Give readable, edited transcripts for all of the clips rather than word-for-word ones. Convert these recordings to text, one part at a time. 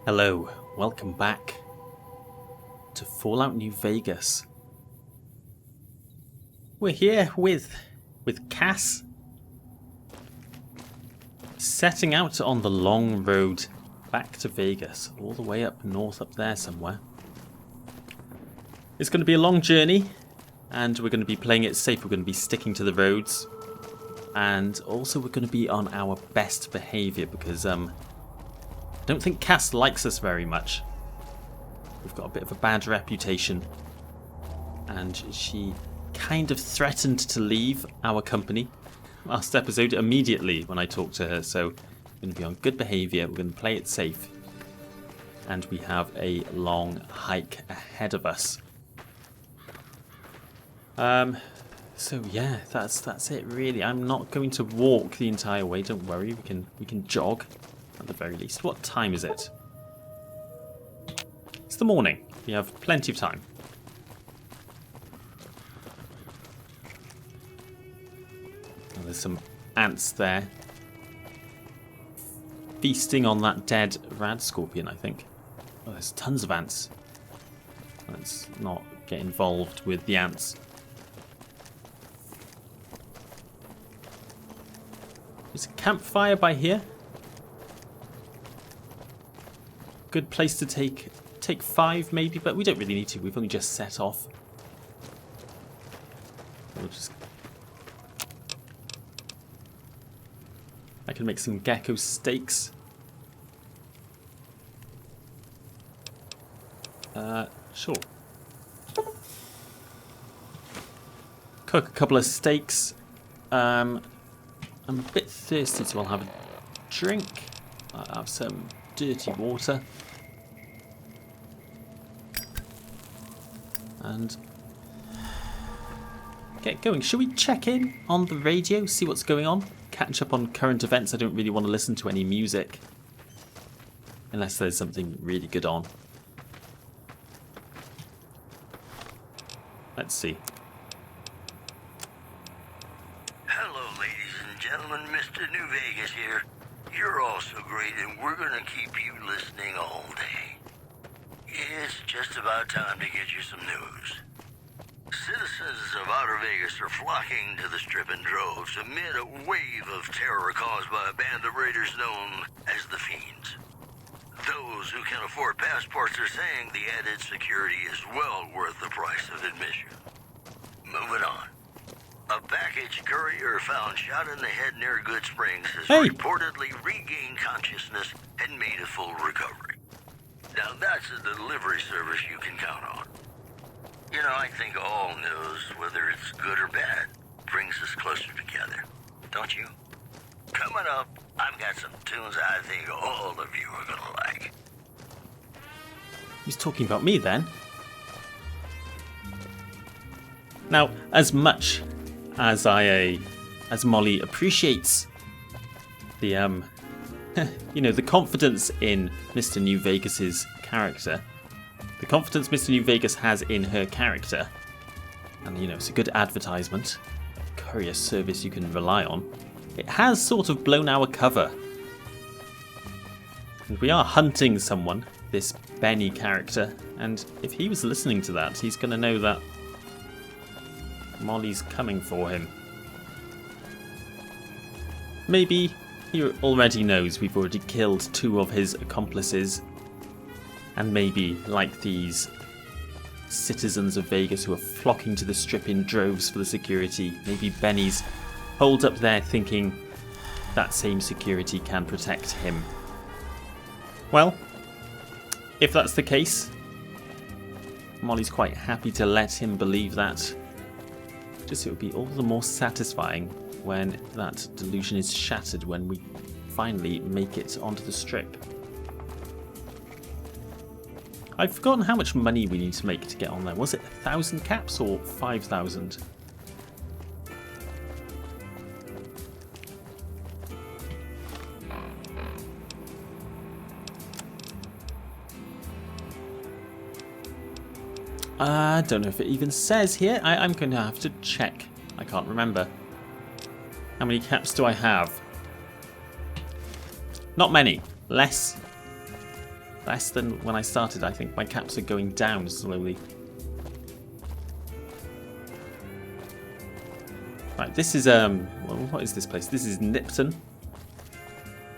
Hello, welcome back to Fallout New Vegas. We're here with Cass, setting out on the long road back to Vegas, all the way up north up there somewhere. It's going to be a long journey, and we're going to be playing it safe. We're going to be sticking to the roads, and also we're going to be on our best behaviour because I don't think Cass likes us very much. We've got a bit of a bad reputation, and she kind of threatened to leave our company last episode immediately when I talked to her, so we're going to be on good behaviour, we're going to play it safe, and we have a long hike ahead of us. So yeah, that's it really. I'm not going to walk the entire way, don't worry, we can jog at the very least. What time is it? It's the morning. We have plenty of time. Oh, there's some ants there. Feasting on that dead rad scorpion, I think. Oh, there's tons of ants. Let's not get involved with the ants. There's a campfire by here. Good place to take 5 maybe, but we don't really need to. We've only just set off. We'll just... I can make some gecko steaks. Sure. Cook a couple of steaks. I'm a bit thirsty, so I'll have a drink. I'll have some dirty water. And get going. Should we check in on the radio, see what's going on? Catch up on current events. I don't really want to listen to any music unless there's something really good on. Let's see. Hello, ladies and gentlemen. Mr. New Vegas here. You're all so great, and we're going to keep you listening all day. It's just about time to get you some news. Citizens of Outer Vegas are flocking to the Strip in droves amid a wave of terror caused by a band of raiders known as the Fiends. Those who can afford passports are saying the added security is well worth the price of admission. Moving on. A package courier found shot in the head near Good Springs has reportedly regained consciousness and made a full recovery. Now that's a delivery service you can count on. You know, I think all news, whether it's good or bad, brings us closer together. Don't you? Coming up, I've got some tunes I think all of you are gonna like. He's talking about me then. Now, as much as as Molly appreciates the you know, the confidence in Mr. New Vegas's character, the confidence Mr. New Vegas has in her character, and you know, it's a good advertisement, a courier service you can rely on. It has sort of blown our cover, and we are hunting someone, this Benny character, and if he was listening to that, he's going to know that Molly's coming for him. Maybe he already knows we've already killed 2 of his accomplices, and maybe, like these citizens of Vegas who are flocking to the Strip in droves for the security, maybe Benny's holed up there thinking that same security can protect him. Well, if that's the case, Molly's quite happy to let him believe that. Just it would be all the more satisfying when that delusion is shattered when we finally make it onto the Strip. I've forgotten how much money we need to make to get on there. Was it 1,000 caps or 5,000? I don't know if it even says here. I'm going to have to check. I can't remember. How many caps do I have? Not many. Less less than when I started. I think my caps are going down slowly. Right, this is well, what is this place? This is Nipton.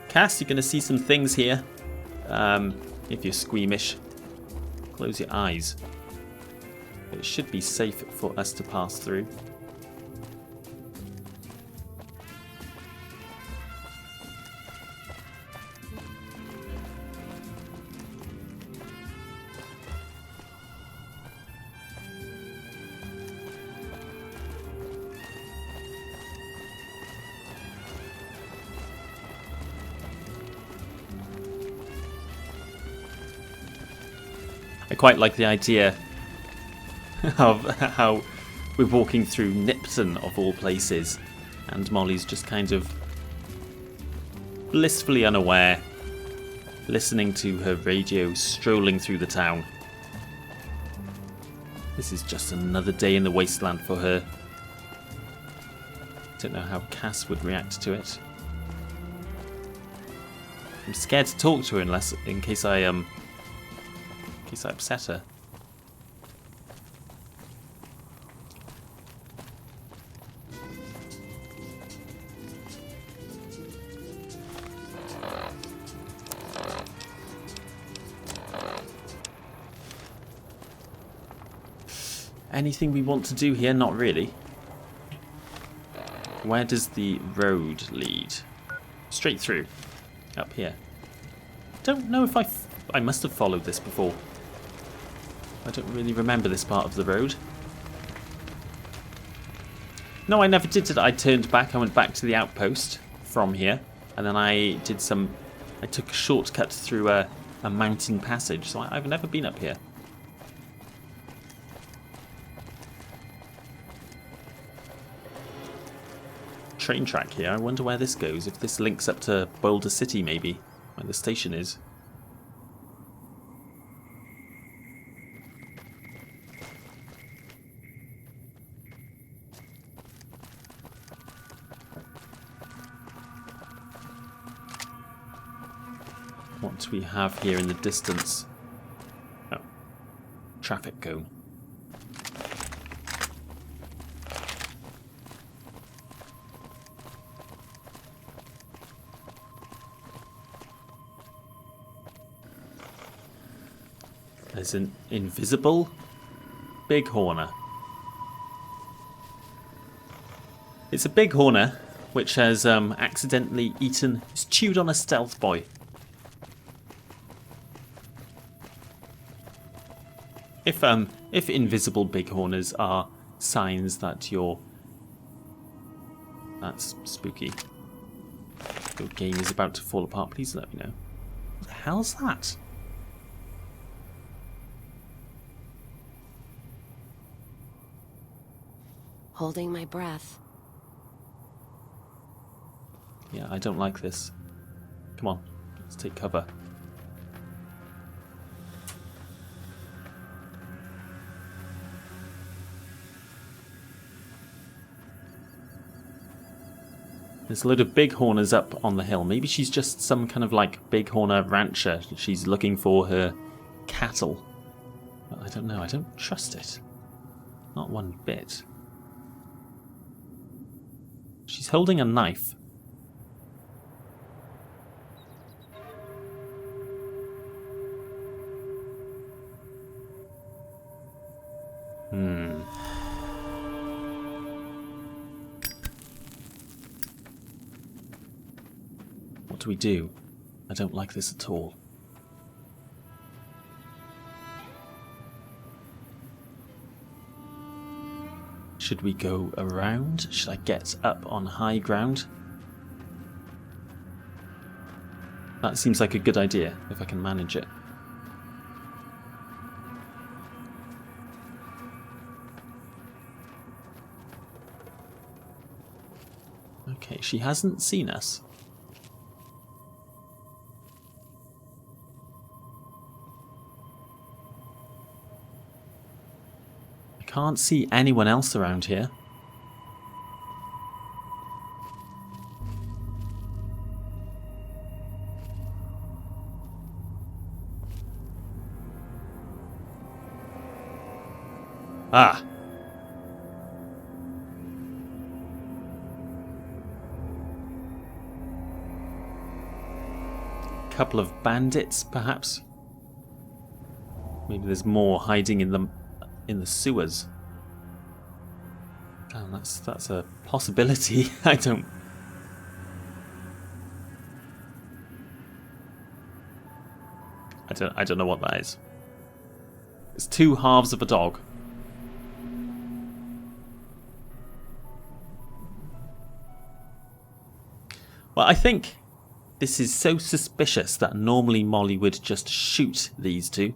Cass, you're going to see some things here. If you're squeamish, close your eyes. It should be safe for us to pass through. I quite like the idea of how we're walking through Nipton of all places, and Molly's just kind of blissfully unaware, listening to her radio, strolling through the town. This is just another day in the wasteland for her. Don't know how Cass would react to it. I'm scared to talk to her in case I upset her. Anything we want to do here? Not really. Where does the road lead? Straight through. Up here. Don't know if I must have followed this before. I don't really remember this part of the road. No, I never did it. I turned back. I went back to the outpost from here, and then I took a shortcut through a mountain passage. So I've never been up here. Train track here. I wonder where this goes. If this links up to Boulder City, maybe, where the station is. What do we have here in the distance? Oh, traffic cone. There's an invisible bighorner. It's a bighorner which has accidentally chewed on a stealth boy. If invisible bighorners are signs that that's spooky. Your game is about to fall apart, please let me know. What the hell's that? Holding my breath. Yeah, I don't like this. Come on, let's take cover. There's a load of bighorners up on the hill. Maybe she's just some kind of like bighorner rancher. She's looking for her cattle. But I don't know. I don't trust it. Not one bit. She's holding a knife. What do we do? I don't like this at all. Should we go around? Should I get up on high ground? That seems like a good idea, if I can manage it. Okay, she hasn't seen us. I can't see anyone else around here. Ah! Couple of bandits, perhaps. Maybe there's more hiding in the sewers. Damn, that's a possibility. I don't know what that is. It's two halves of a dog. Well, I think this is so suspicious that normally Molly would just shoot these two.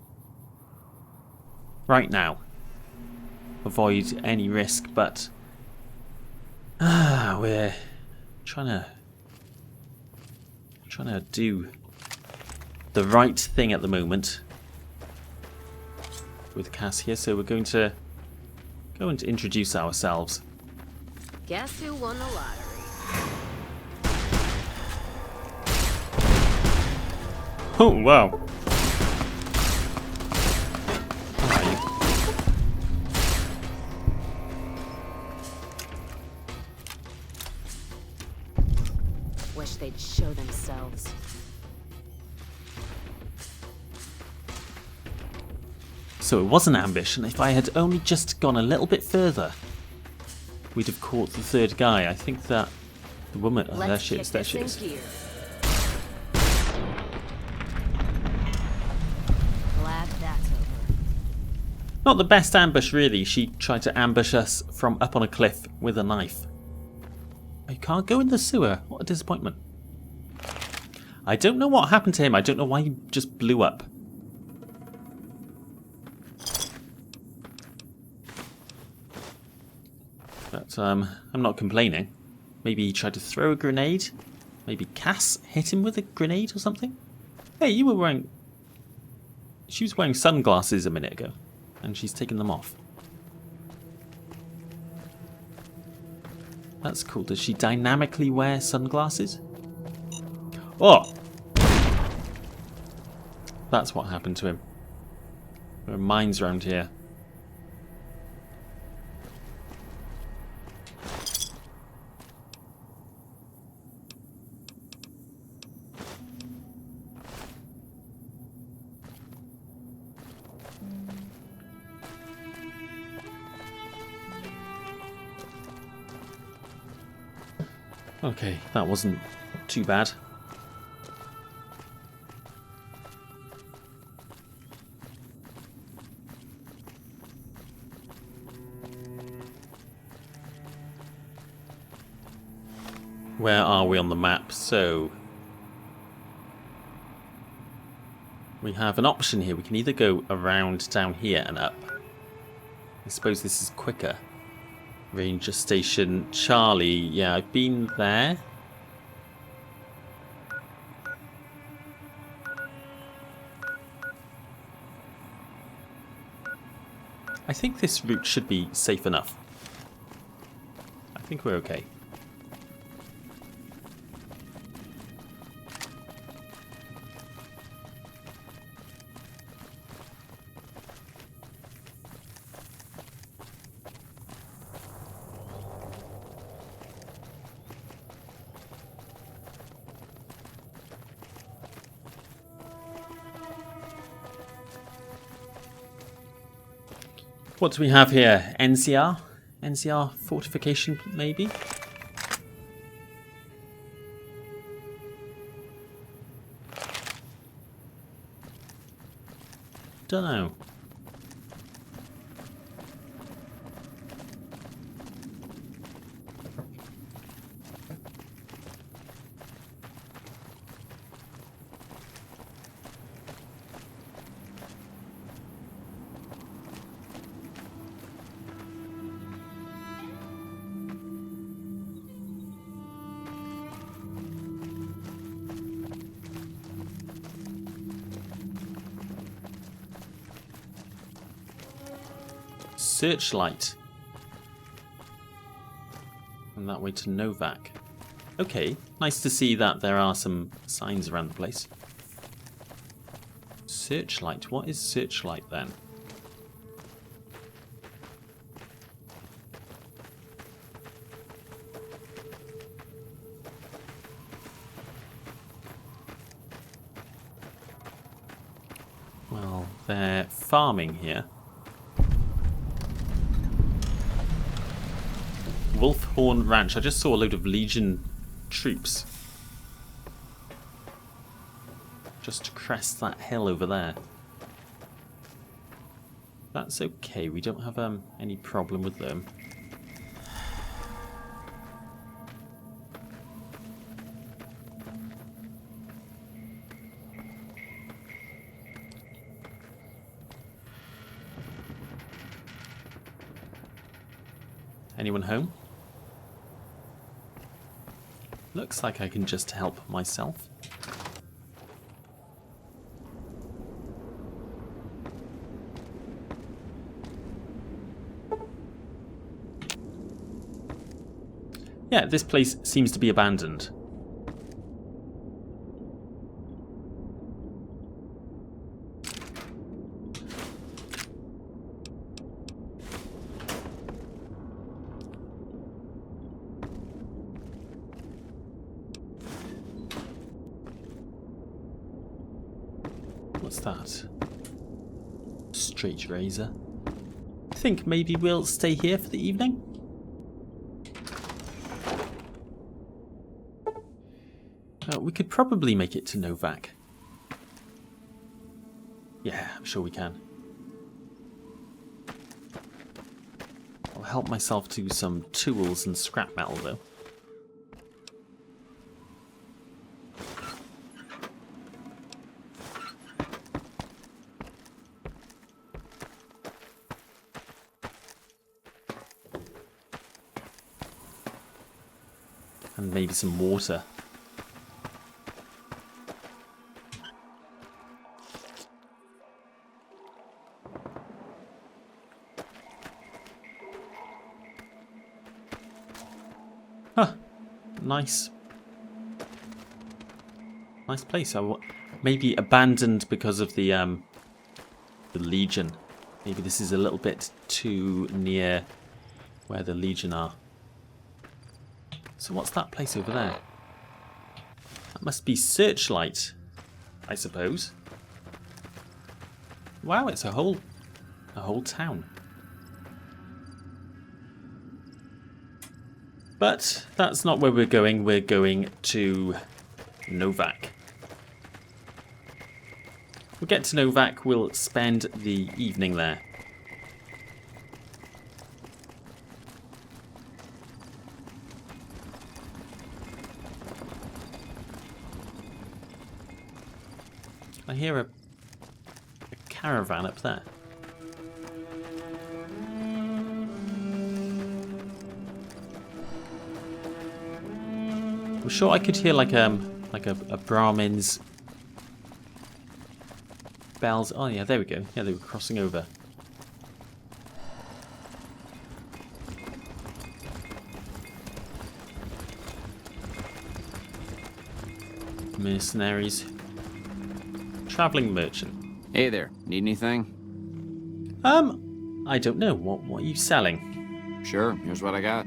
Right now. Avoid any risk, but we're trying to do the right thing at the moment with Cass here, so we're going to go and introduce ourselves. Guess who won the lottery? Oh, wow. Where are you? Wish they'd show themselves. So it was an ambush, and if I had only just gone a little bit further, we'd have caught the third guy. I think that the woman... Oh, there she is, there she is. Glad that's over. Not the best ambush, really. She tried to ambush us from up on a cliff with a knife. You can't go in the sewer. What a disappointment. I don't know what happened to him. I don't know why he just blew up. But I'm not complaining. Maybe he tried to throw a grenade. Maybe Cass hit him with a grenade or something. Hey, you were wearing... She was wearing sunglasses a minute ago. And she's taken them off. That's cool. Does she dynamically wear sunglasses? Oh! That's what happened to him. There are mines around here. Okay, that wasn't too bad. Where are we on the map? So we have an option here. We can either go around down here and up. I suppose this is quicker. Ranger Station Charlie. Yeah, I've been there. I think this route should be safe enough. I think we're okay. What do we have here? NCR? NCR fortification, maybe? Don't know. Searchlight. And that way to Novak. Okay, nice to see that there are some signs around the place. Searchlight. What is Searchlight then? Well, they're farming here. Wolfhorn Ranch. I just saw a load of Legion troops. Just to crest that hill over there. That's okay. We don't have any problem with them. Anyone home? Looks like I can just help myself. Yeah, this place seems to be abandoned. What's that? Straight razor. I think maybe we'll stay here for the evening. We could probably make it to Novak. Yeah, I'm sure we can. I'll help myself to some tools and scrap metal though. And maybe some water. Huh. Nice. Nice place. Maybe abandoned because of the Legion. Maybe this is a little bit too near where the Legion are. So what's that place over there? That must be Searchlight, I suppose. Wow, it's a whole town. But that's not where we're going. We're going to Novak. We'll get to Novak. We'll spend the evening there. I hear a caravan up there. I'm sure I could hear like a Brahmin's bells. Oh yeah, there we go. Yeah, they were crossing over. Mercenaries. Traveling merchant. Hey there, need anything? I don't know. What are you selling? Sure, here's what I got.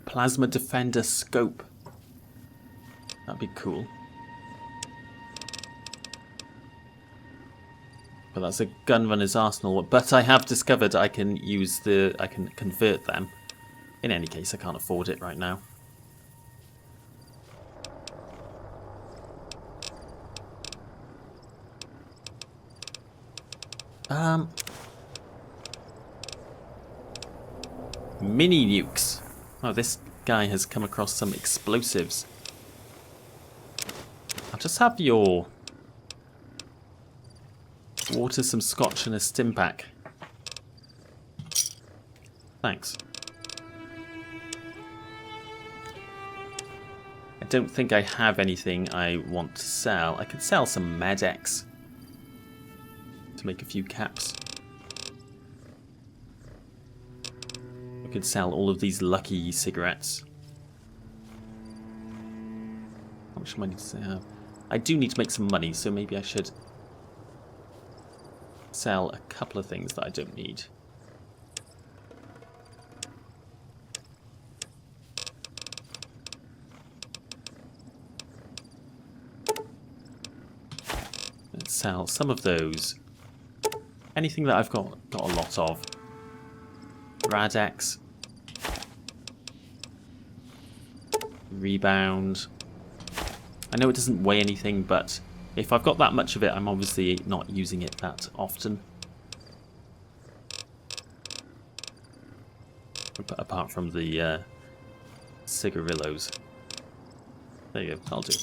Plasma Defender Scope. That'd be cool. But that's a gunrunner's arsenal. But I have discovered I can convert them. In any case, I can't afford it right now. Mini nukes. Oh, this guy has come across some explosives. I'll just have your water, some scotch, and a stim pack. Thanks. I don't think I have anything I want to sell. I could sell some Med-X to make a few caps. I could sell all of these lucky cigarettes. How much money does I have? I do need to make some money, so maybe I should sell a couple of things that I don't need. sell some of those. Anything that I've got a lot of. Radex. Rebound. I know it doesn't weigh anything, but if I've got that much of it, I'm obviously not using it that often. Apart from the cigarillos. There you go, I'll do.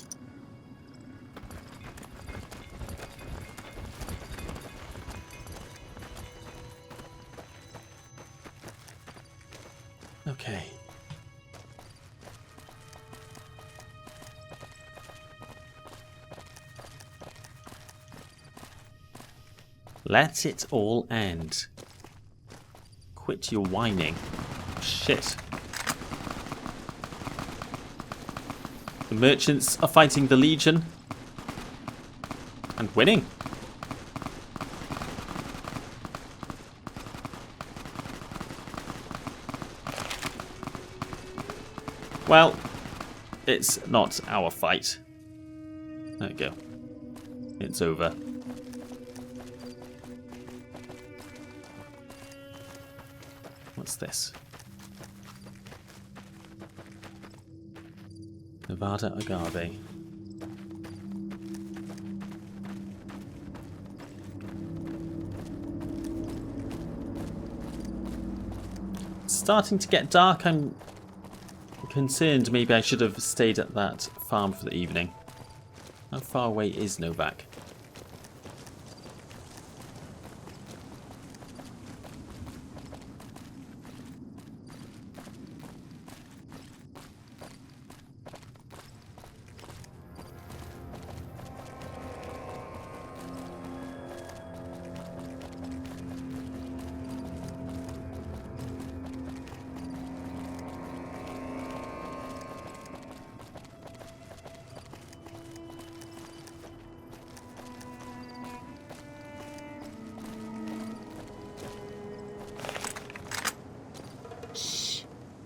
Okay. Let it all end. Quit your whining. Shit. The merchants are fighting the Legion. And winning. Well, it's not our fight. There we go. It's over. What's this? Nevada agave. It's starting to get dark. I'm concerned maybe I should have stayed at that farm for the evening. How far away is Novak?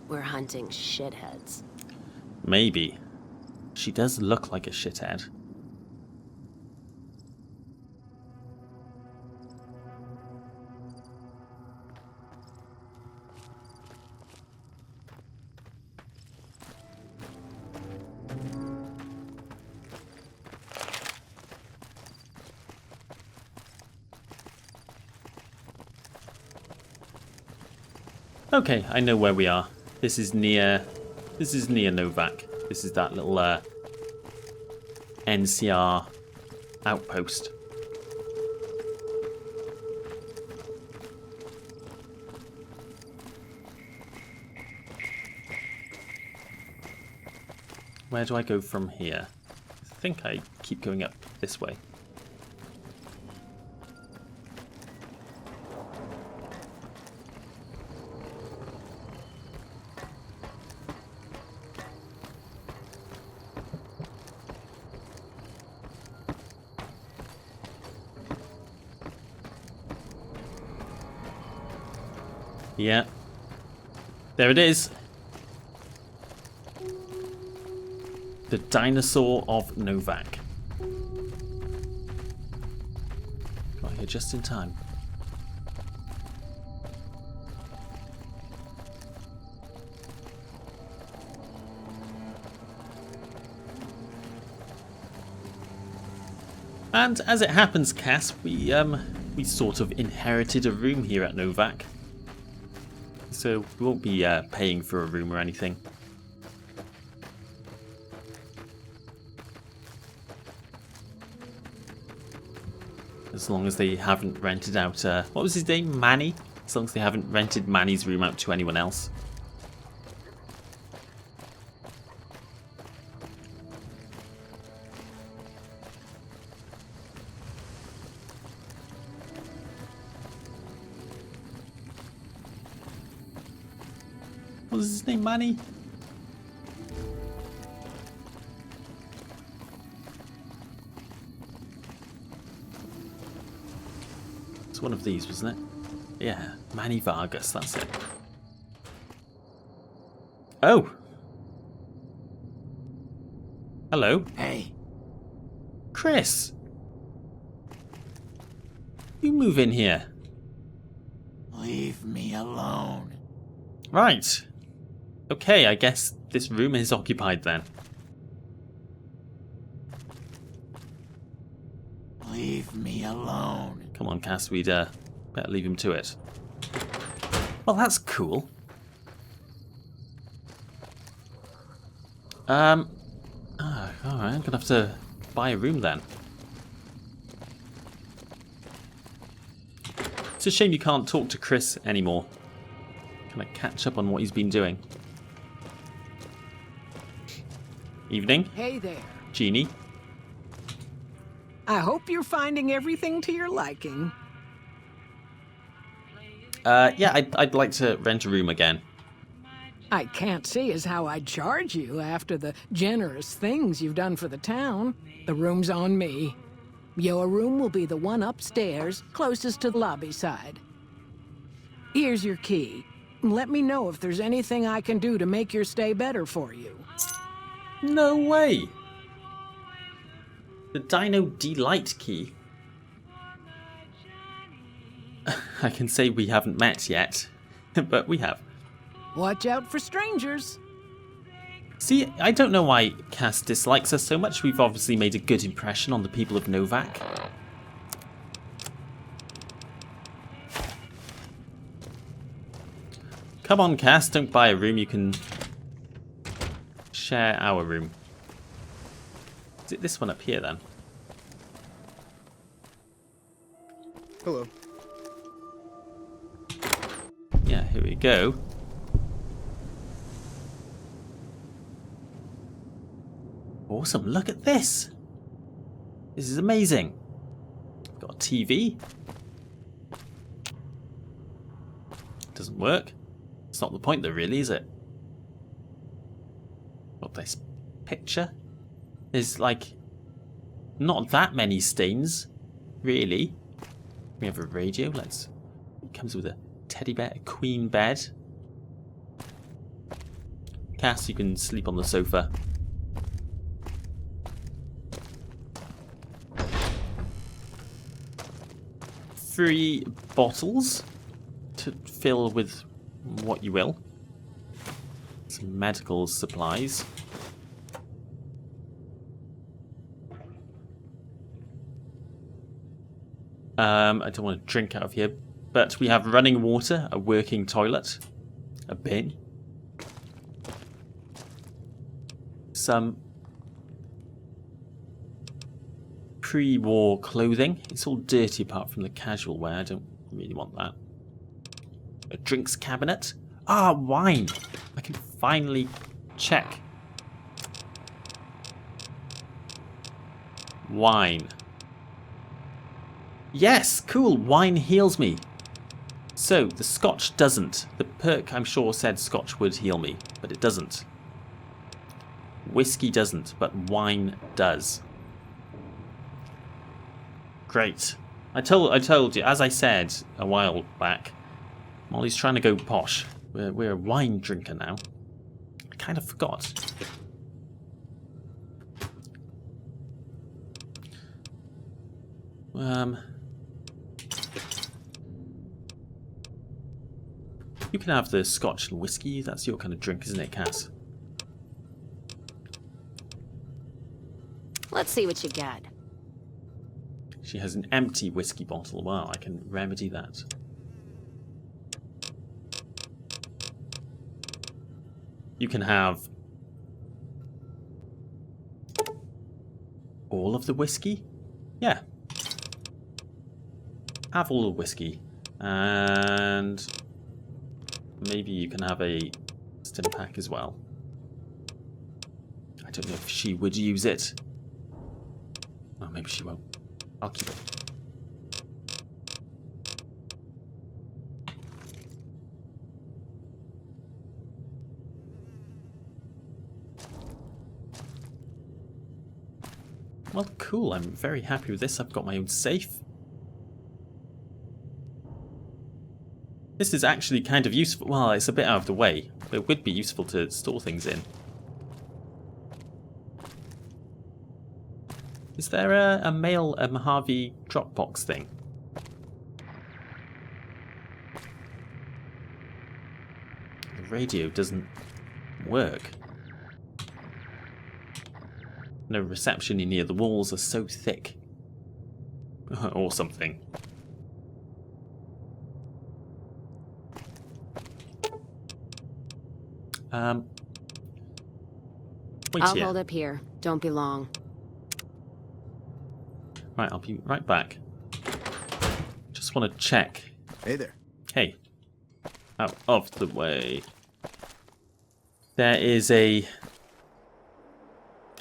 We're hunting shitheads. Maybe. She does look like a shithead. Okay, I know where we are. This is near Novak. This is that little NCR outpost. Where do I go from here? I think I keep going up this way. Yeah. There it is. The dinosaur of Novak. Got here just in time. And as it happens, Cass, we sort of inherited a room here at Novak. So we won't be paying for a room or anything. As long as they haven't rented out, what was his name? Manny? As long as they haven't rented Manny's room out to anyone else. What was his name? Manny? It's one of these, wasn't it? Yeah, Manny Vargas, that's it. Oh! Hello. Hey. Chris! You move in here. Leave me alone. Right. Okay, I guess this room is occupied then. Leave me alone. Come on, Cass, we'd better leave him to it. Well, that's cool. Alright, I'm gonna have to buy a room then. It's a shame you can't talk to Chris anymore. Kind of catch up on what he's been doing. Evening, Hey there. Jeannie. I hope you're finding everything to your liking. Yeah, I'd like to rent a room again. I can't see as how I'd charge you after the generous things you've done for the town. The room's on me. Your room will be the one upstairs, closest to the lobby side. Here's your key. Let me know if there's anything I can do to make your stay better for you. No way! The Dino Delight key. I can say we haven't met yet, but we have. Watch out for strangers. See, I don't know why Cass dislikes us so much. We've obviously made a good impression on the people of Novak. Come on, Cass, don't buy a room. You can share our room. Is it this one up here, then? Hello. Yeah, here we go. Awesome, look at this! This is amazing. Got a TV. Doesn't work. It's not the point though, really, is it? Got this picture. There's like not that many stains, really. We have a radio. It comes with a teddy bear, a queen bed. Cass, you can sleep on the sofa. Three bottles to fill with what you will. Some medical supplies. I don't want to drink out of here, but we have running water, a working toilet, a bin, some pre-war clothing. It's all dirty apart from the casual wear. I don't really want that. A drinks cabinet. Ah, wine. I can finally check. Wine. Yes, cool. Wine heals me. So, the scotch doesn't. The perk, I'm sure, said scotch would heal me, but it doesn't. Whiskey doesn't, but wine does. Great. I told you, as I said a while back, Molly's trying to go posh. We're a wine drinker now. I kind of forgot. You can have the scotch and whiskey. That's your kind of drink, isn't it, Cass? Let's see what you got. She has an empty whiskey bottle. Wow, I can remedy that. You can have all of the whiskey? Yeah. Have all the whiskey. And maybe you can have a stim pack as well. I don't know if she would use it. Oh, maybe she won't. I'll keep it. Well, cool. I'm very happy with this. I've got my own safe. This is actually kind of useful. Well, it's a bit out of the way, but it would be useful to store things in. Is there a Mojave Dropbox thing? radio doesn't work. No reception near the walls are so thick. Or something. Wait I'll here. hold up here. Don't be long. Right, I'll be right back. Just want to check. Hey there. Hey. Out of the way. There is a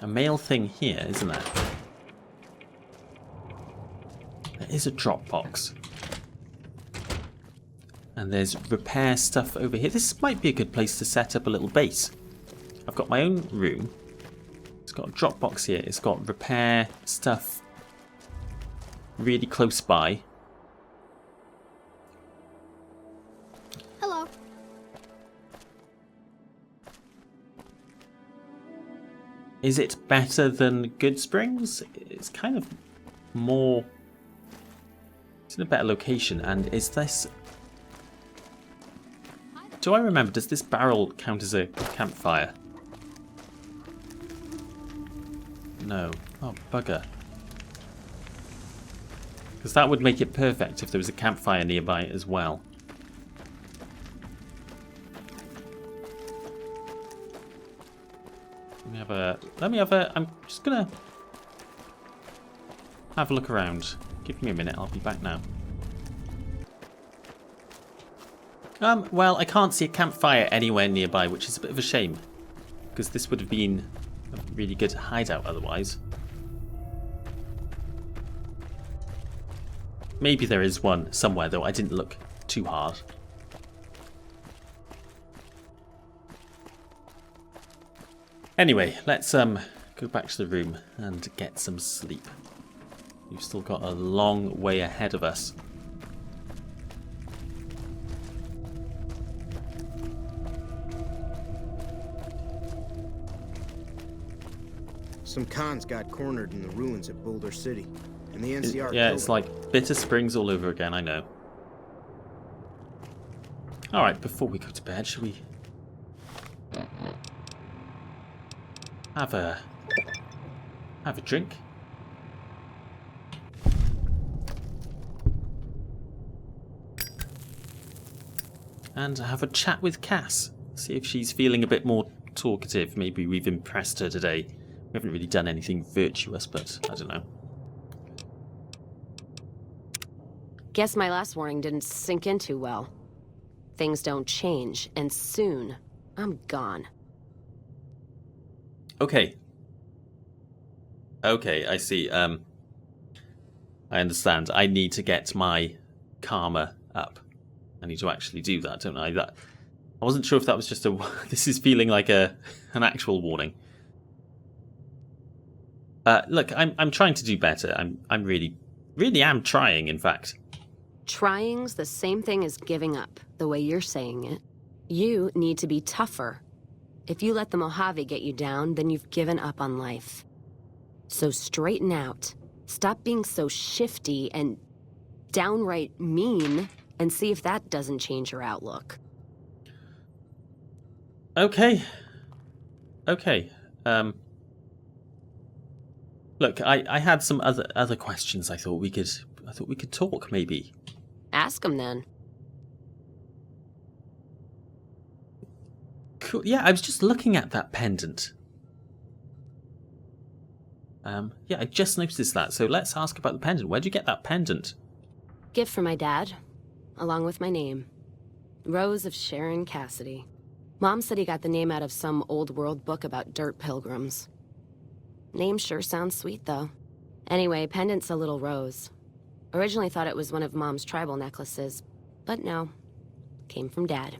mail thing here, isn't there? There is a drop box. And there's repair stuff over here. This might be a good place to set up a little base. I've got my own room. It's got a drop box here. It's got repair stuff really close by. Hello. Is it better than Good Springs? It's kind of more... It's in a better location. And is this... Do I remember, does this barrel count as a campfire? No. Oh, bugger. Because that would make it perfect if there was a campfire nearby as well. I'm just gonna have a look around. Give me a minute, I'll be back now. Well, I can't see a campfire anywhere nearby, which is a bit of a shame. Because this would have been a really good hideout otherwise. Maybe there is one somewhere, though. I didn't look too hard. Anyway, let's go back to the room and get some sleep. We've still got a long way ahead of us. Some cons got cornered in the ruins at Boulder City, and the NCR Yeah, killed it's them. like Bitter Springs all over again, I know. Alright, before we go to bed, shall we have a drink? And have a chat with Cass. See if she's feeling a bit more talkative. Maybe we've impressed her today. We haven't really done anything virtuous, but I don't know. Guess my last warning didn't sink in too well. Things don't change, and soon, I'm gone. Okay. Okay, I see. I understand. I need to get my karma up. I need to actually do that, don't I? I wasn't sure if that was just a... This is feeling like an actual warning. Look, I'm trying to do better. I'm really am trying, in fact. Trying's the same thing as giving up, the way you're saying it. You need to be tougher. If you let the Mojave get you down, then you've given up on life. So straighten out. Stop being so shifty and downright mean, and see if that doesn't change your outlook. Okay. Okay. Look, I had some other questions. I thought we could talk, maybe. Ask him then. Cool. Yeah, I was just looking at that pendant. Yeah, I just noticed that. So let's ask about the pendant. Where'd you get that pendant? Gift from my dad, along with my name. Rose of Sharon Cassidy. Mom said he got the name out of some old world book about dirt pilgrims. Name sure sounds sweet, though. Anyway, pendant's a little rose. Originally thought it was one of Mom's tribal necklaces, but no. Came from Dad.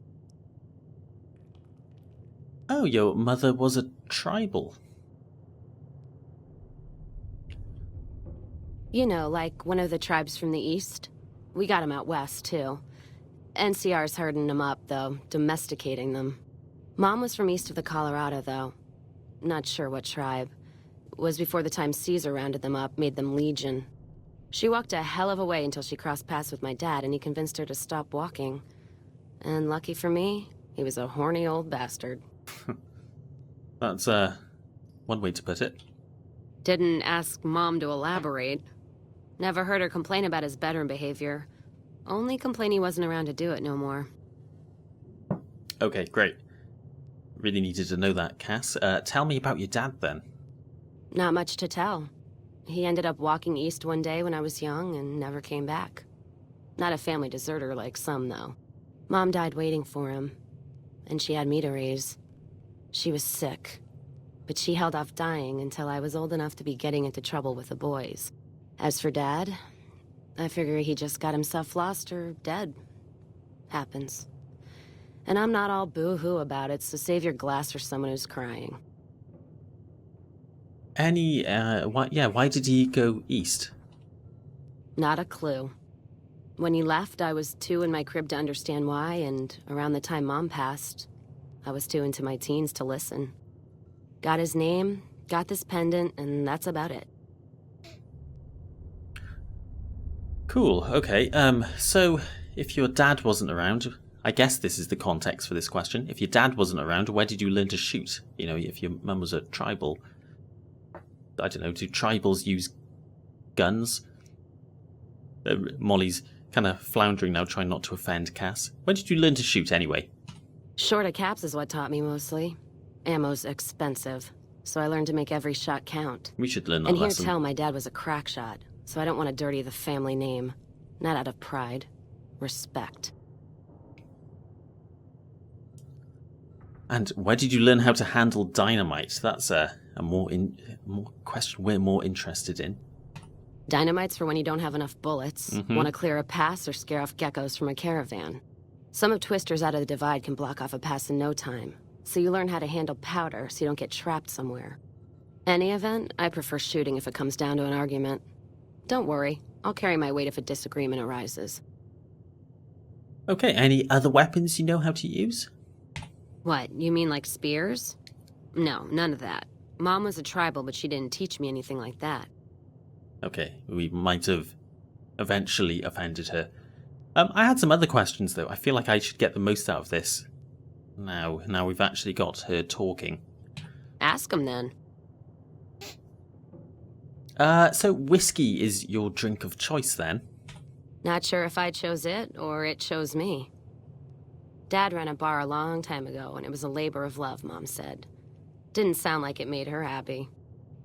Oh, your mother was a tribal. You know, like one of the tribes from the east. We got 'em out west, too. NCR's herding 'em up, though, domesticating them. Mom was from east of the Colorado, though. Not sure what tribe. Was before the time Caesar rounded them up, made them legion. She walked a hell of a way until she crossed paths with my dad, and he convinced her to stop walking. And lucky for me, He was a horny old bastard. That's one way to put it. Didn't ask Mom to elaborate. Never heard her complain about his bedroom behavior. Only complain he wasn't around to do it no more. Okay, great. Really needed to know that, Cass. Tell me about your dad, then. Not much to tell. He ended up walking east one day when I was young and never came back. Not a family deserter like some, though. Mom died waiting for him, and she had me to raise. She was sick, but she held off dying until I was old enough to be getting into trouble with the boys. As for Dad, I figure he just got himself lost or dead. Happens. And I'm not all boo-hoo about it, so save your glass for someone who's crying. Why did he go east? Not a clue. When he left, I was 2 in my crib to understand why, and around the time Mom passed, I was 2 into my teens to listen. Got his name, got this pendant, and that's about it. Cool, okay. So, if your dad wasn't around, I guess this is the context for this question. If your dad wasn't around, where did you learn to shoot? You know, if your mum was a tribal, I don't know, do tribals use guns? Molly's kind of floundering now, trying not to offend Cass. When did you learn to shoot, anyway? Short of caps is what taught me mostly. Ammo's expensive, so I learned to make every shot count. We should learn that and lesson. And tell my dad was a crack shot, so I don't want to dirty the family name. Not out of pride. Respect. And where did you learn how to handle dynamite? That's a more question we're more interested in. Dynamite's for when you don't have enough bullets, want to clear a pass, or scare off geckos from a caravan. Some of Twister's out of the Divide can block off a pass in no time, so you learn how to handle powder so you don't get trapped somewhere. Any event, I prefer shooting if it comes down to an argument. Don't worry, I'll carry my weight if a disagreement arises. Okay, any other weapons you know how to use? What, you mean like spears? No, none of that. Mom was a tribal, but she didn't teach me anything like that. Okay, we might have eventually offended her. I had some other questions, though. I feel like I should get the most out of this. Now we've actually got her talking. Ask him, then. So whiskey is your drink of choice, then? Not sure if I chose it, or it chose me. Dad ran a bar a long time ago, and it was a labor of love, Mom said. Didn't sound like it made her happy.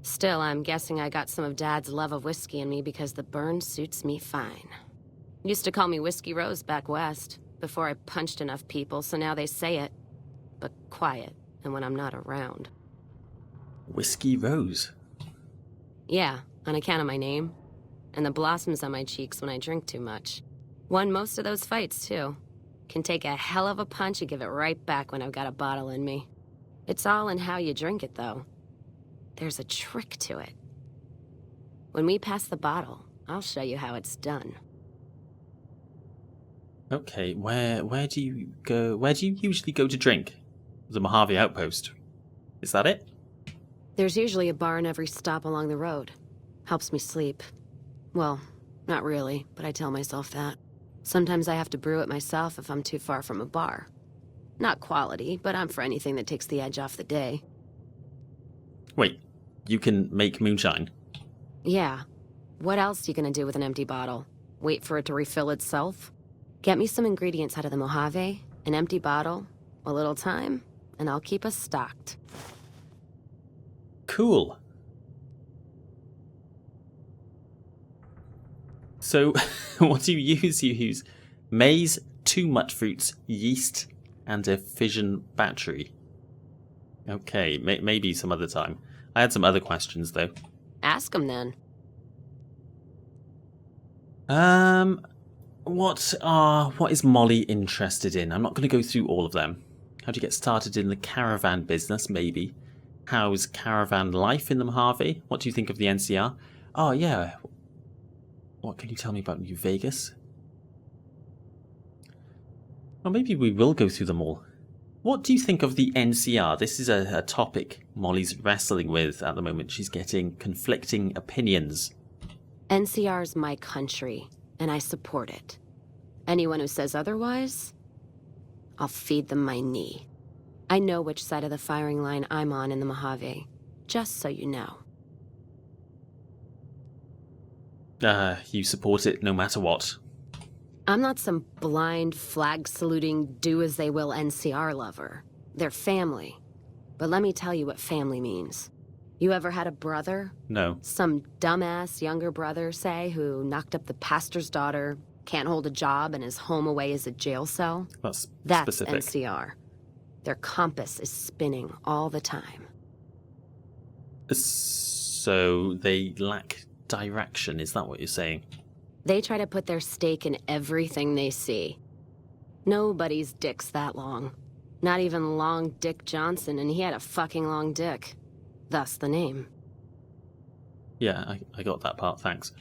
Still, I'm guessing I got some of Dad's love of whiskey in me because the burn suits me fine. Used to call me Whiskey Rose back west, before I punched enough people, so now they say it. But quiet, and when I'm not around. Whiskey Rose? Yeah, on account of my name. And the blossoms on my cheeks when I drink too much. Won most of those fights, too. Can take a hell of a punch and give it right back when I've got a bottle in me. It's all in how you drink it, though. There's a trick to it. When we pass the bottle, I'll show you how it's done. Okay, where do you go? Where do you usually go to drink? The Mojave Outpost. Is that it? There's usually a bar in every stop along the road. Helps me sleep. Well, not really, but I tell myself that. Sometimes I have to brew it myself if I'm too far from a bar. Not quality, but I'm for anything that takes the edge off the day. Wait, you can make moonshine? Yeah. What else are you gonna do with an empty bottle? Wait for it to refill itself? Get me some ingredients out of the Mojave, an empty bottle, a little time, and I'll keep us stocked. Cool. So, what do you use? You use maize, 2 mut fruits, yeast, and a fission battery. Okay, maybe some other time. I had some other questions, though. Ask him, then. What is Molly interested in? I'm not going to go through all of them. How do you get started in the caravan business, maybe? How's caravan life in the Mojave? What do you think of the NCR? Oh, yeah. What can you tell me about New Vegas? Well, maybe we will go through them all. What do you think of the NCR? This is a topic Molly's wrestling with at the moment. She's getting conflicting opinions. NCR's my country, and I support it. Anyone who says otherwise, I'll feed them my knee. I know which side of the firing line I'm on in the Mojave, just so you know. You support it no matter what. I'm not some blind, flag-saluting, do-as-they-will NCR lover. They're family. But let me tell you what family means. You ever had a brother? No. Some dumbass younger brother, say, who knocked up the pastor's daughter, can't hold a job, and is home away as a jail cell? That's That's specific. NCR. Their compass is spinning all the time. So they lack direction, is that what you're saying? They try to put their stake in everything they see. Nobody's dick's that long. Not even Long Dick Johnson, and he had a fucking long dick. Thus the name. Yeah, I got that part, thanks.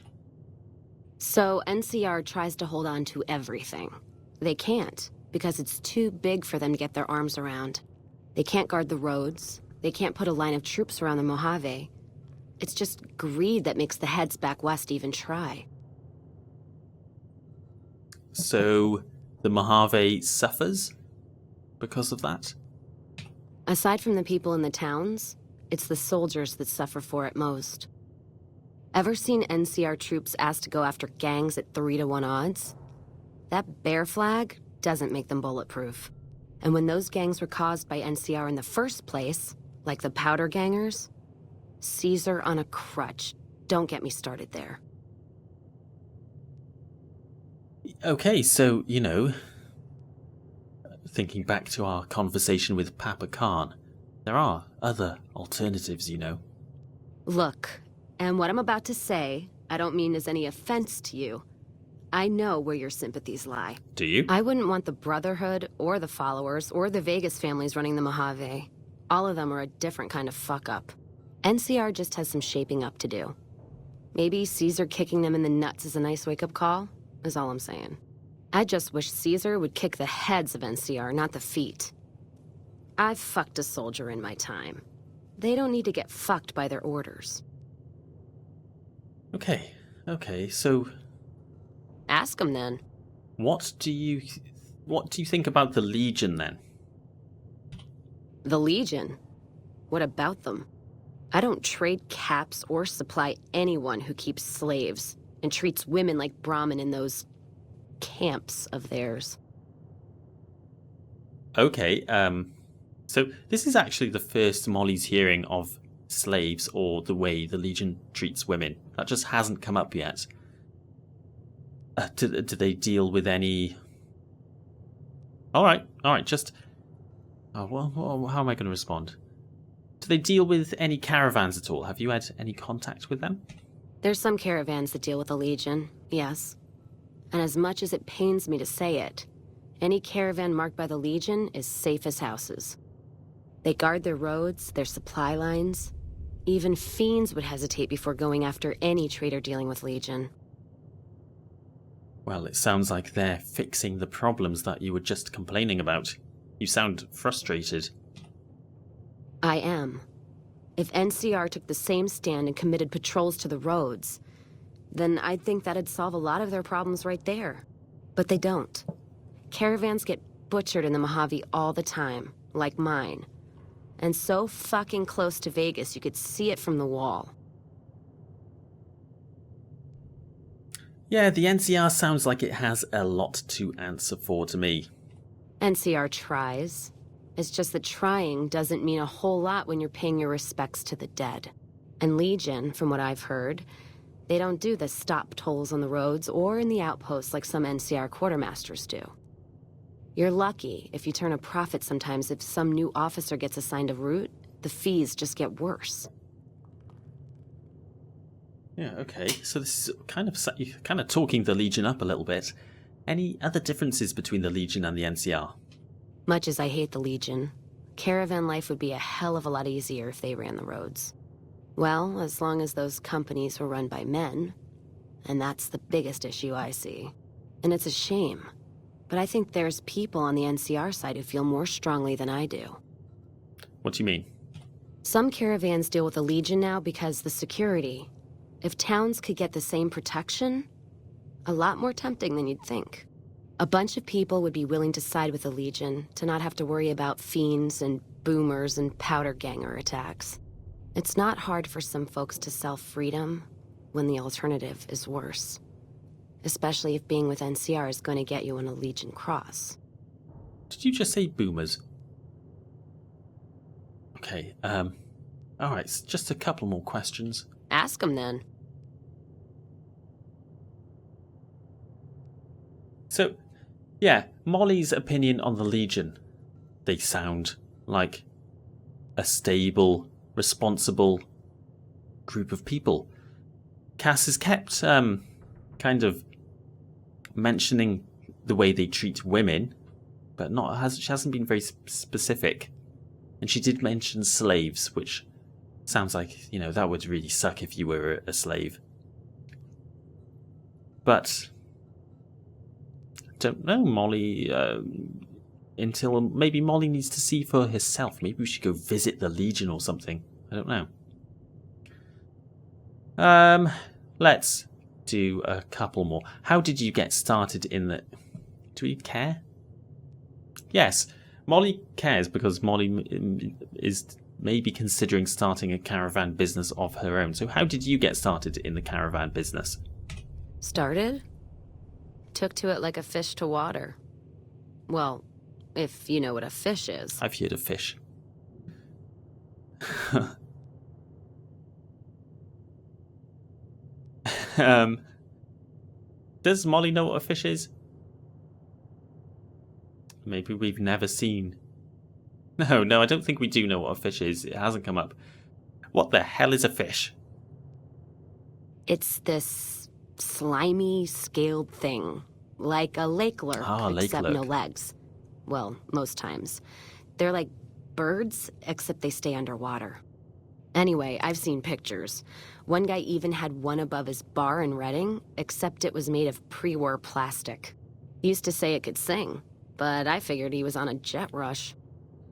So NCR tries to hold on to everything. They can't, because it's too big for them to get their arms around. They can't guard the roads. They can't put a line of troops around the Mojave. It's just greed that makes the heads back west even try. So the Mojave suffers because of that? Aside from the people in the towns, it's the soldiers that suffer for it most. Ever seen NCR troops asked to go after gangs at 3-to-1 odds? That bear flag doesn't make them bulletproof. And when those gangs were caused by NCR in the first place, like the Powder Gangers, Caesar on a crutch. Don't get me started there. Okay, so, thinking back to our conversation with Papa Khan, there are other alternatives, Look, and what I'm about to say, I don't mean as any offense to you. I know where your sympathies lie. Do you? I wouldn't want the Brotherhood, or the Followers, or the Vegas families running the Mojave. All of them are a different kind of fuck-up. NCR just has some shaping up to do. Maybe Caesar kicking them in the nuts is a nice wake-up call, is all I'm saying. I just wish Caesar would kick the heads of NCR, not the feet. I've fucked a soldier in my time. They don't need to get fucked by their orders. Okay, so Ask them then. what do you think about the Legion then? The Legion? What about them? I don't trade caps or supply anyone who keeps slaves and treats women like Brahmin in those camps of theirs. Okay, so this is actually the first Molly's hearing of slaves or the way the Legion treats women. That just hasn't come up yet. Do they deal with any... Alright, just... Oh, well, how am I going to respond? Do they deal with any caravans at all? Have you had any contact with them? There's some caravans that deal with the Legion, yes. And as much as it pains me to say it, any caravan marked by the Legion is safe as houses. They guard their roads, their supply lines. Even fiends would hesitate before going after any trader dealing with Legion. Well, it sounds like they're fixing the problems that you were just complaining about. You sound frustrated. I am. If NCR took the same stand and committed patrols to the roads, then I'd think that'd solve a lot of their problems right there. But they don't. Caravans get butchered in the Mojave all the time, like mine. And so fucking close to Vegas you could see it from the wall. Yeah, the NCR sounds like it has a lot to answer for to me. NCR tries. It's just that trying doesn't mean a whole lot when you're paying your respects to the dead. And Legion, from what I've heard, they don't do the stop tolls on the roads or in the outposts like some NCR quartermasters do. You're lucky if you turn a profit sometimes. If some new officer gets assigned a route, the fees just get worse. Yeah, okay. So this is kind of talking the Legion up a little bit. Any other differences between the Legion and the NCR? Much as I hate the Legion, caravan life would be a hell of a lot easier if they ran the roads. Well, as long as those companies were run by men. And that's the biggest issue I see. And it's a shame. But I think there's people on the NCR side who feel more strongly than I do. What do you mean? Some caravans deal with the Legion now because the security. If towns could get the same protection, a lot more tempting than you'd think. A bunch of people would be willing to side with the Legion to not have to worry about fiends and boomers and powder ganger attacks. It's not hard for some folks to sell freedom when the alternative is worse. Especially if being with NCR is going to get you on a Legion cross. Did you just say boomers? Okay, alright, just a couple more questions. Ask them then. So, yeah, Molly's opinion on the Legion. They sound like a stable, responsible group of people. Cass has kept, kind of mentioning the way they treat women, but she hasn't been very specific. And she did mention slaves, which sounds like, you know, that would really suck if you were a slave. But don't know, Molly, until maybe Molly needs to see for herself. Maybe we should go visit the Legion or something. I don't know. Let's do a couple more. How did you get started in the... Do we care? Yes, Molly cares because Molly is maybe considering starting a caravan business of her own. So how did you get started in the caravan business? Started? Took to it like a fish to water. Well, if you know what a fish is. I've heard of fish. Does Molly know what a fish is? Maybe we've never seen... No, I don't think we do know what a fish is. It hasn't come up. What the hell is a fish? It's this slimy, scaled thing. Like a lake lurk, except no legs. Well, most times. They're like birds, except they stay underwater. Anyway, I've seen pictures. One guy even had one above his bar in Reading, except it was made of pre-war plastic. He used to say it could sing, but I figured he was on a jet rush.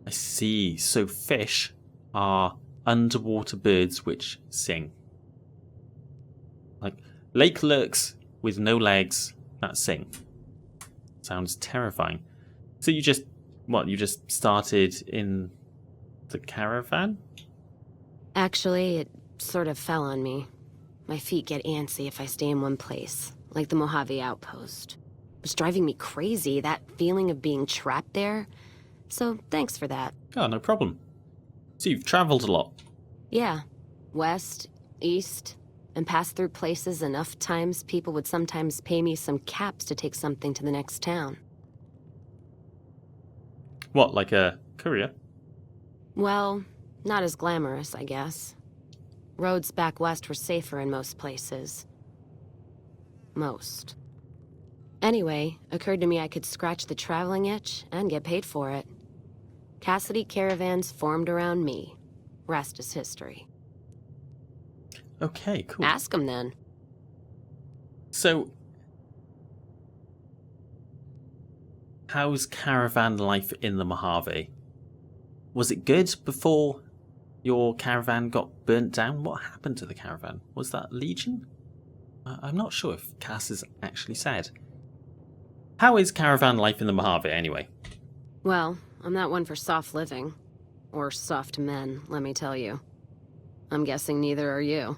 I see. So fish are underwater birds which sing. Like lake lurks with no legs that sing. Sounds terrifying. So you just started in the caravan? Actually, it sort of fell on me. My feet get antsy if I stay in one place, like the Mojave outpost. It was driving me crazy, that feeling of being trapped there. So thanks for that. Oh, no problem. So you've travelled a lot? Yeah. West, east, and passed through places enough times people would sometimes pay me some caps to take something to the next town. What, like a courier? Well, not as glamorous, I guess. Roads back west were safer in most places. Most. Anyway, occurred to me I could scratch the traveling itch and get paid for it. Cassidy caravans formed around me. Rest is history. Okay, cool. Ask him then. So, how's caravan life in the Mojave? Was it good before your caravan got burnt down? What happened to the caravan? Was that Legion? I'm not sure if Cass has actually said. How is caravan life in the Mojave anyway? Well, I'm not one for soft living. Or soft men, let me tell you. I'm guessing neither are you.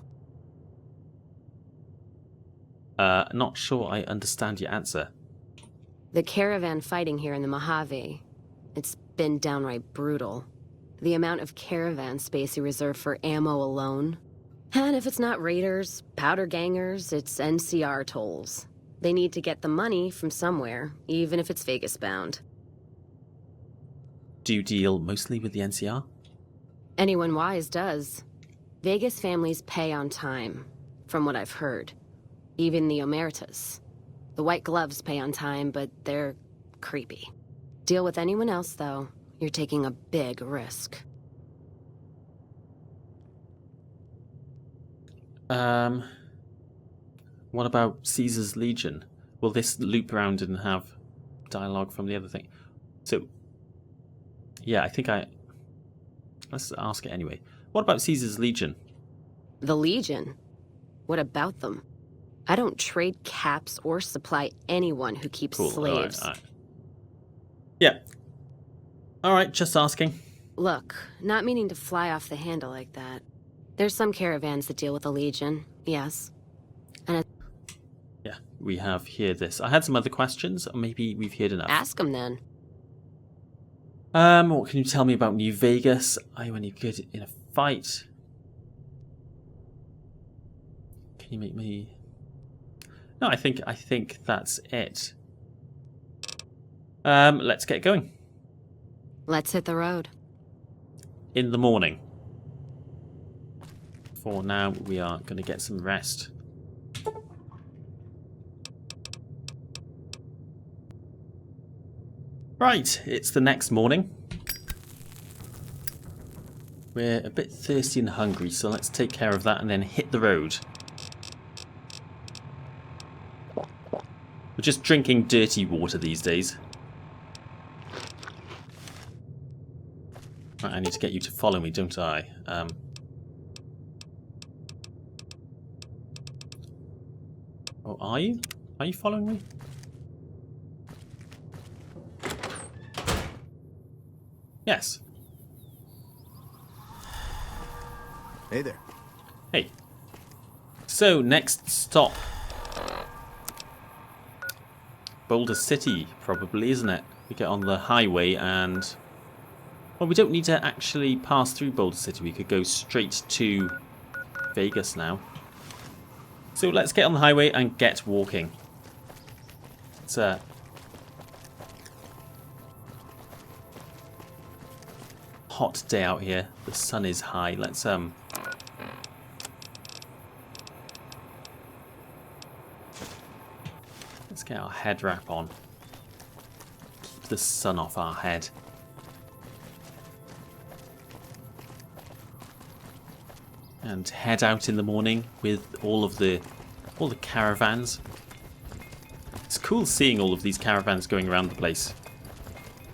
Not sure I understand your answer. The caravan fighting here in the Mojave, it's been downright brutal. The amount of caravan space you reserve for ammo alone. And if it's not raiders, powder gangers, it's NCR tolls. They need to get the money from somewhere, even if it's Vegas bound. Do you deal mostly with the NCR? Anyone wise does. Vegas families pay on time, from what I've heard. Even the Omertas. The white gloves pay on time, but they're creepy. Deal with anyone else, though, you're taking a big risk. What about Caesar's Legion? Will this loop around and have dialogue from the other thing? So, yeah, let's ask it anyway. What about Caesar's Legion? The Legion? What about them? I don't trade caps or supply anyone who keeps Cool. slaves. All right. Yeah. Alright, just asking. Look, not meaning to fly off the handle like that. There's some caravans that deal with the Legion, yes. And Yeah, we have heard this. I had some other questions, or maybe we've heard enough. ask them then. What can you tell me about New Vegas? Are you any good in a fight? Can you make me... No, I think that's it. Let's get going. Let's hit the road. In the morning. For now, we are going to get some rest. Right, it's the next morning. We're a bit thirsty and hungry, so let's take care of that and then hit the road. We're just drinking dirty water these days. Right, I need to get you to follow me, don't I? Oh, are you? Are you following me? Yes. Hey there. Hey. So, next stop. Boulder City, probably, isn't it? We get on the highway and... Well, we don't need to actually pass through Boulder City. We could go straight to Vegas now. So let's get on the highway and get walking. It's a... hot day out here. The sun is high. Let's get our head wrap on. Keep the sun off our head. And head out in the morning with all the caravans. It's cool seeing all of these caravans going around the place.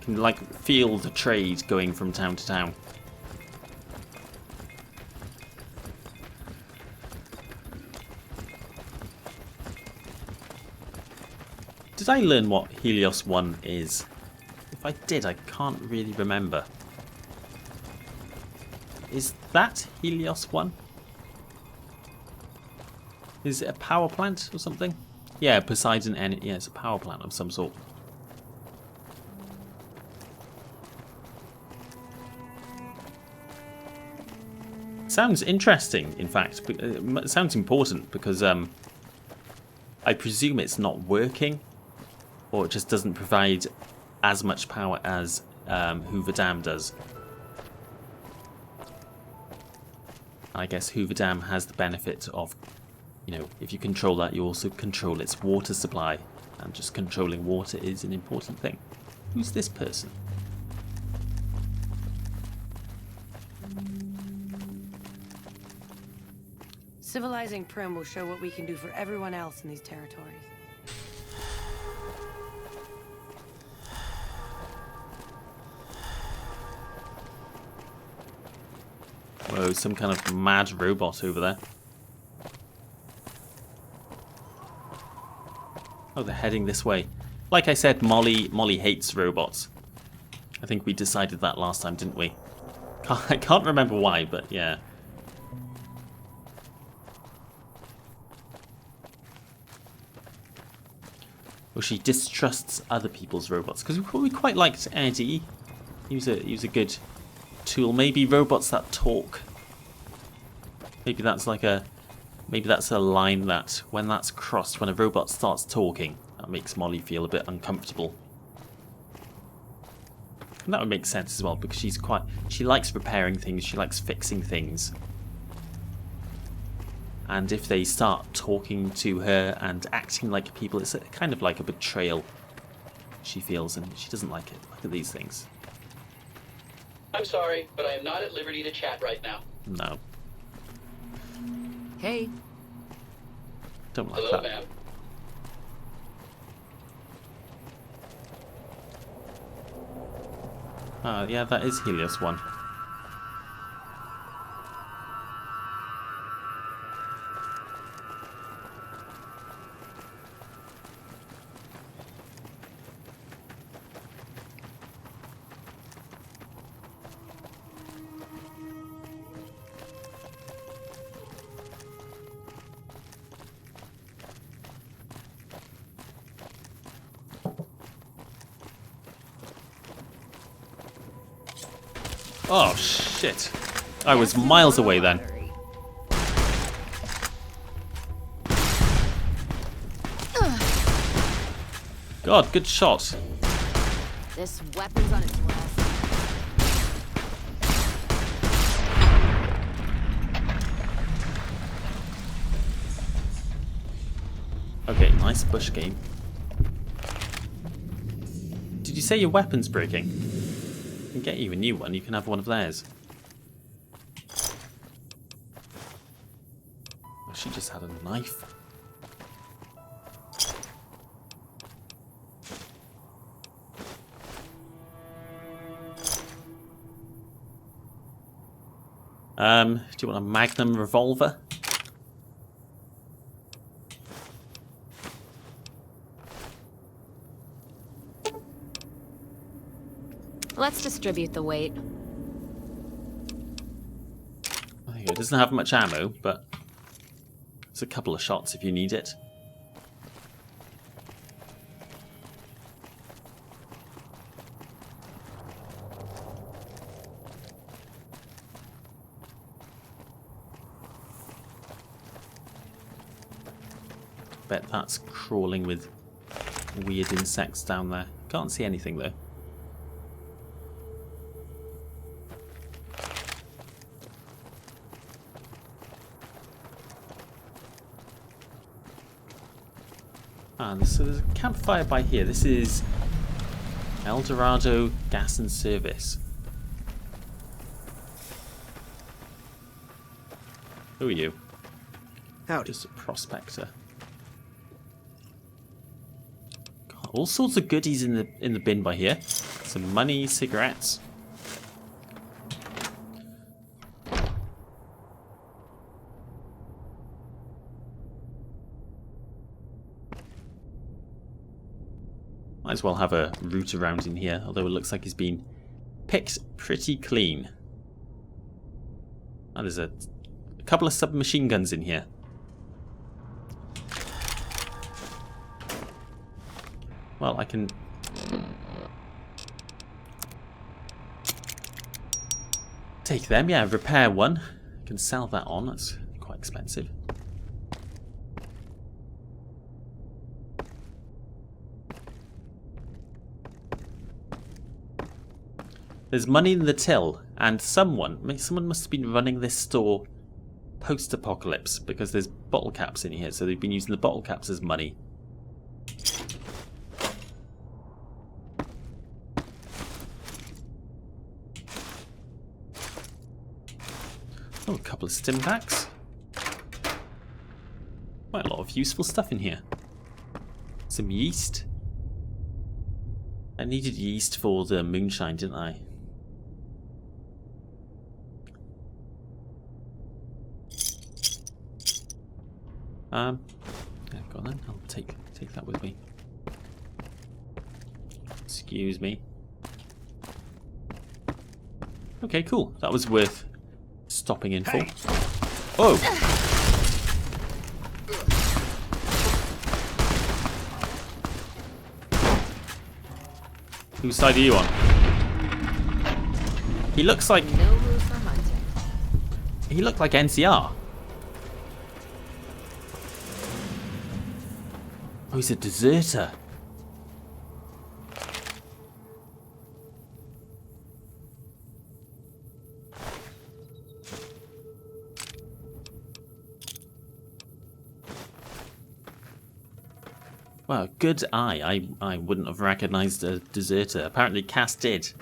You can like feel the trade going from town to town. Did I learn what Helios 1 is? If I did, I can't really remember. Is that Helios 1? Is it a power plant or something? Yeah, Poseidon Energy. Yeah, it's a power plant of some sort. Sounds interesting, in fact. It sounds important because I presume it's not working, or it just doesn't provide as much power as Hoover Dam does. I guess Hoover Dam has the benefit of, you know, if you control that, you also control its water supply. And just controlling water is an important thing. Who's this person? Civilizing Primm will show what we can do for everyone else in these territories. Whoa, some kind of mad robot over there. Oh, they're heading this way. Like I said, Molly hates robots. I think we decided that last time, didn't we? I can't remember why, but yeah. Well, she distrusts other people's robots because we quite liked Eddie. He was a good tool. Maybe robots that talk. Maybe that's like a line that when that's crossed, when a robot starts talking, that makes Molly feel a bit uncomfortable. And that would make sense as well because she likes repairing things, she likes fixing things. And if they start talking to her and acting like people, it's kind of like a betrayal she feels, and she doesn't like it. Look at these things. I'm sorry, but I am not at liberty to chat right now. No. Hey. Don't like Hello, that. ma'am. Yeah, that is Helios 1. Oh, shit. I was miles away then. God, good shot. This weapon's on its last. Okay, nice bush game. Did you say your weapon's breaking? I can get you a new one. You can have one of theirs. Oh, she just had a knife. Do you want a Magnum revolver? Let's distribute the weight. There you go. It doesn't have much ammo, but it's a couple of shots if you need it. Bet that's crawling with weird insects down there. Can't see anything though. So there's a campfire by here. This is El Dorado Gas and Service. Who are you? Howdy. Just a prospector. God, all sorts of goodies in the bin by here. Some money, cigarettes. Might as well have a route around in here, although it looks like it's been picked pretty clean. Oh, there's a couple of submachine guns in here. Well, I can... take them, yeah, repair one. I can sell that on, that's quite expensive. There's money in the till, and someone must have been running this store post-apocalypse, because there's bottle caps in here, so they've been using the bottle caps as money. Oh, a couple of stim packs. Quite a lot of useful stuff in here. Some yeast. I needed yeast for the moonshine, didn't I? Yeah, go on then. I'll take that with me. Excuse me. Okay, cool. That was worth stopping in for. Oh! Whose side are you on? He looks like... No move for hunting. He looked like NCR. Oh, he's a deserter. Well, good eye. I wouldn't have recognized a deserter. Apparently Cass did.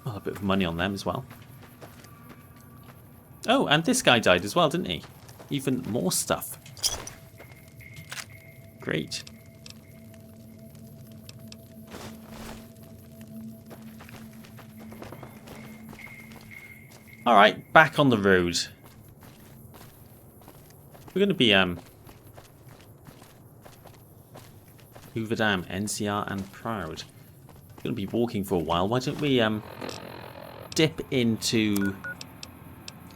Well, a bit of money on them as well. Oh, and this guy died as well, didn't he? Even more stuff. Great. Alright, back on the road. We're going to be, Hoover Dam, NCR and Proud. We're going to be walking for a while. Why don't we, dip into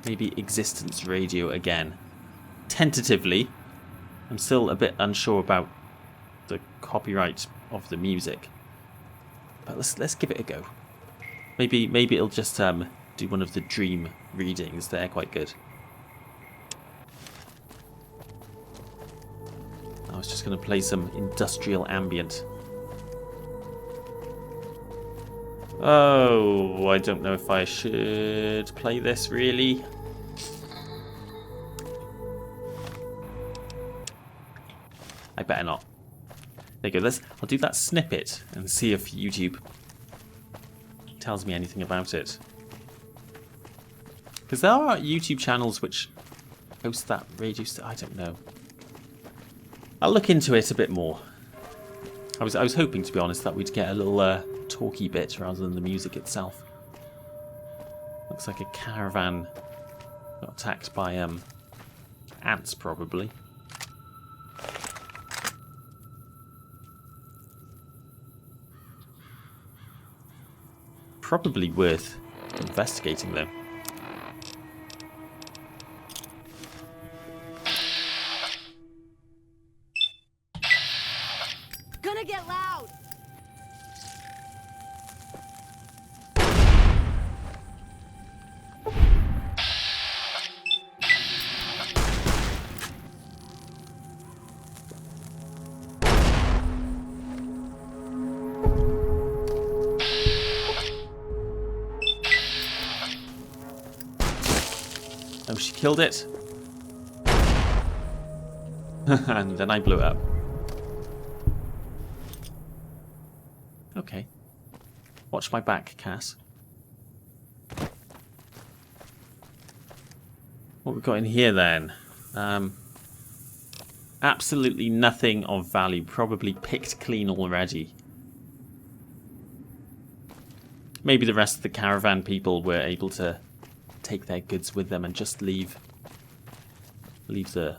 maybe Existence Radio again. Tentatively. I'm still a bit unsure about the copyright of the music, but let's give it a go. Maybe it'll just do one of the dream readings. They're quite good. I was just going to play some industrial ambient. Oh, I don't know if I should play this, really. I better not. There you go. I'll do that snippet and see if YouTube tells me anything about it. Because there are YouTube channels which host that radio. I don't know. I'll look into it a bit more. I was hoping, to be honest, that we'd get a little talky bit rather than the music itself. Looks like a caravan got attacked by ants, probably. Probably worth investigating, though. Gonna get loud! Oh, she killed it. And then I blew it up. Okay. Watch my back, Cass. What we got in here then? Absolutely nothing of value. Probably picked clean already. Maybe the rest of the caravan people were able to take their goods with them and just leave the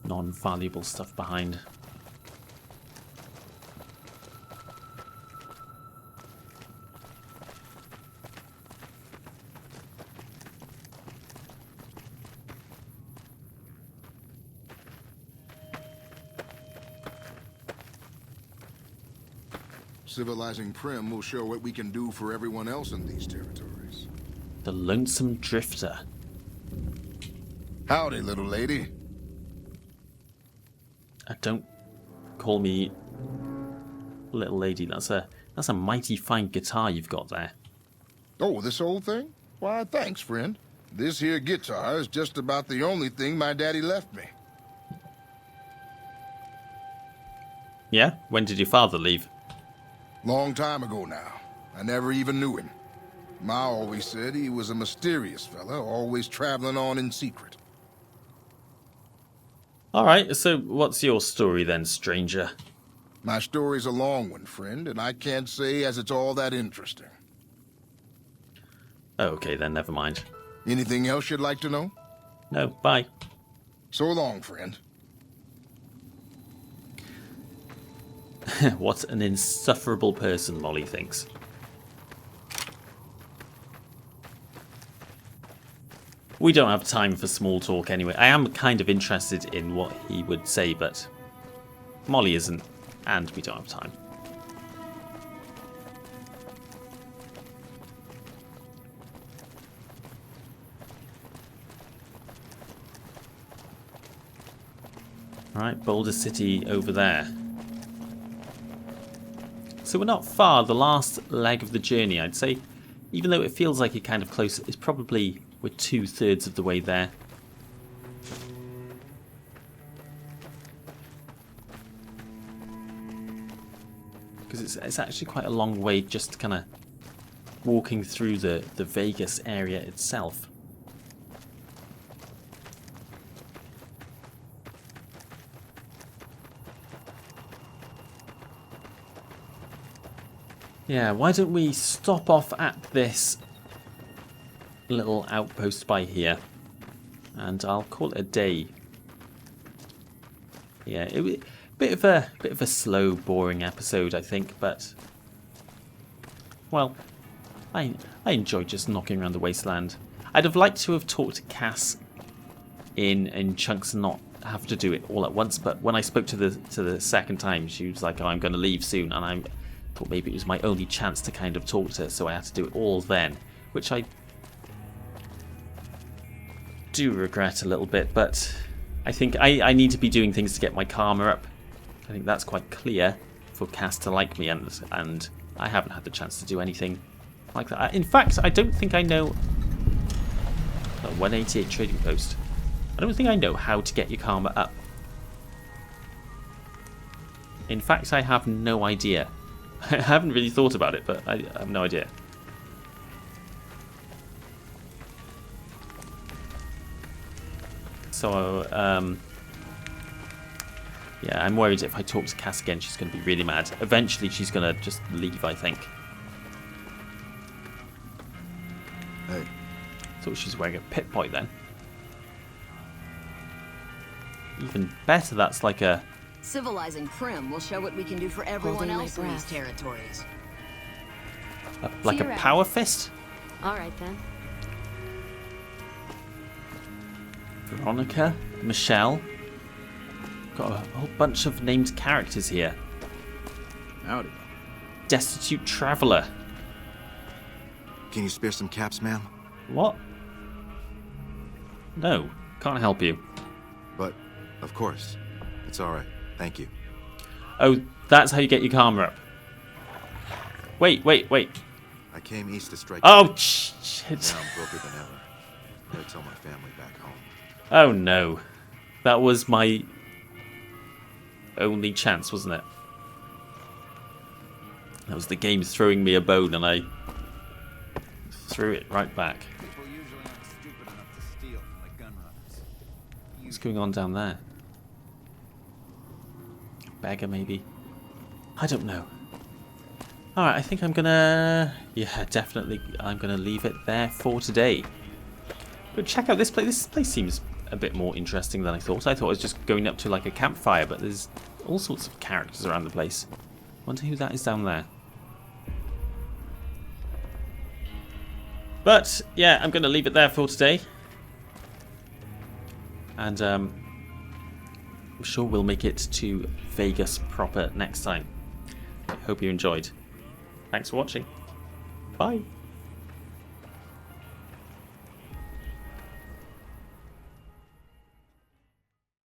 non-valuable stuff behind. Civilizing Primm will show what we can do for everyone else in these territories. The Lonesome Drifter. Howdy, little lady. Don't call me little lady. That's a mighty fine guitar you've got there. Oh, this old thing? Why, thanks, friend. This here guitar is just about the only thing my daddy left me. Yeah? When did your father leave? Long time ago now. I never even knew him. Ma always said he was a mysterious fella, always traveling on in secret. Alright, so what's your story then, stranger? My story's a long one, friend, and I can't say as it's all that interesting. Okay then, never mind. Anything else you'd like to know? No, bye. So long, friend. What an insufferable person, Molly thinks. We don't have time for small talk anyway. I am kind of interested in what he would say, but Molly isn't, and we don't have time. Alright, Boulder City over there. So we're not far, the last leg of the journey, I'd say. Even though it feels like you're kind of close, it's probably we're 2/3 of the way there. Because it's actually quite a long way just kind of walking through the Vegas area itself. Yeah, why don't we stop off at this little outpost by here, and I'll call it a day. Yeah, it was a bit of a slow, boring episode, I think, but well, I enjoyed just knocking around the wasteland. I'd have liked to have talked to Cass in chunks and not have to do it all at once. But when I spoke to the second time, she was like, "Oh, I'm going to leave soon," and I thought maybe it was my only chance to kind of talk to her, so I had to do it all then, which I do regret a little bit. But I think I need to be doing things to get my karma up. I think that's quite clear for Cass to like me, and I haven't had the chance to do anything like that. In fact, I don't think I know. 188 trading post. I don't think I know how to get your karma up. In fact, I have no idea. I haven't really thought about it, but I have no idea. So, yeah, I'm worried if I talk to Cass again, she's going to be really mad. Eventually, she's going to just leave, I think. Hey. Thought she was wearing a pit boy then. Even better, that's like a... Civilizing Primm will show what we can do for everyone else in these territories. Like a power fist? All right, then. Veronica, Michelle. Got a whole bunch of named characters here. Howdy. Destitute Traveller. Can you spare some caps, ma'am? What? No, can't help you. But, of course. It's alright. Thank you. Oh, that's how you get your karma up. Wait. I came east to strike. Oh, shit. Now I'm broker than ever. Gotta tell my family back home. Oh, no. That was my only chance, wasn't it? That was the game throwing me a bone, and I threw it right back. People usually aren't stupid enough to steal from the gun runners. What's going on down there? Beggar, maybe? I don't know. Alright, I think I'm gonna... Yeah, definitely, I'm gonna leave it there for today. But check out this place. This place seems a bit more interesting than I thought. I thought I was just going up to like a campfire, but there's all sorts of characters around the place. Wonder who that is down there. But, yeah, I'm going to leave it there for today. And I'm sure we'll make it to Vegas proper next time. I hope you enjoyed. Thanks for watching. Bye.